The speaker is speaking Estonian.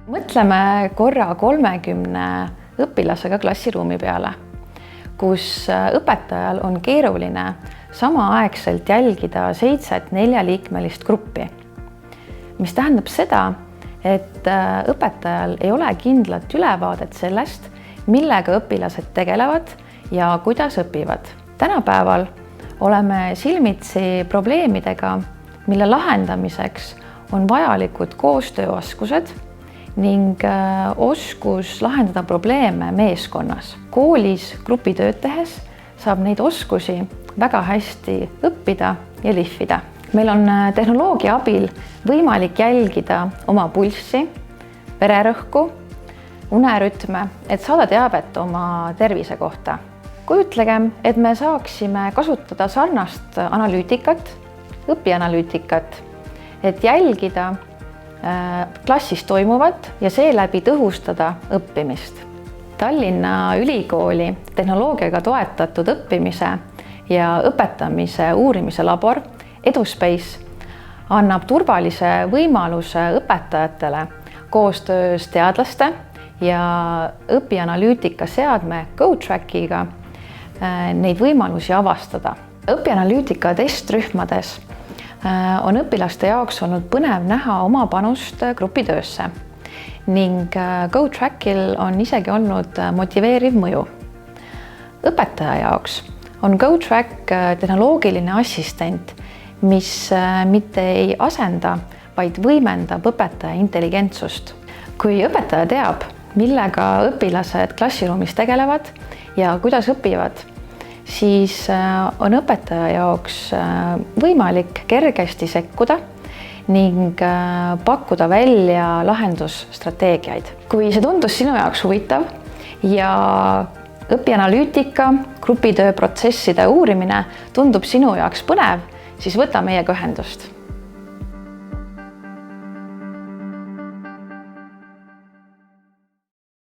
Mõtleme korra 30 õpilasega klassiruumi peale, kus õpetajal on keeruline samaaegselt jälgida 7 4-liikmelist gruppi, mis tähendab seda, et õpetajal ei ole kindlat ülevaadet sellest, millega õpilased tegelevad ja kuidas õpivad. Tänapäeval oleme silmitsi probleemidega, mille lahendamiseks on vajalikud koostööoskused ning oskus lahendada probleeme meeskonnas. Koolis grupitööd tehes saab neid oskusi väga hästi õppida ja lihvida. Meil on tehnoloogia abil võimalik jälgida oma pulssi, vererõhku, unerütme, et saada teavet oma tervise kohta. Kujutlegem, et me saaksime kasutada sarnast analüütikat, õpianalüütikat, et jälgida klassis toimuvat ja seeläbi tõhustada õppimist. Tallinna Ülikooli tehnoloogiaga toetatud õppimise ja õpetamise uurimise labor EduSpace annab turvalise võimaluse õpetajatele koostöös teadlaste ja õpianalüütika seadme GoTrackiga neid võimalusi avastada. Õpianalüütika testrühmades on õpilaste jaoks olnud põnev näha oma panust grupitöösse ning GoTrackil on isegi olnud motiveeriv mõju. Õpetaja jaoks on GoTrack tehnoloogiline assistent, mis mitte ei asenda, vaid võimendab õpetaja intelligentsust. Kui õpetaja teab, millega õpilased klassiruumis tegelevad ja kuidas õpivad, siis on õpetaja jaoks võimalik kergesti sekkuda ning pakkuda välja lahendusstrateegiaid. Kui see tundus sinu jaoks huvitav ja õpianalüütika, grupitöö protsesside uurimine tundub sinu jaoks põnev, siis võta meiega ühendust.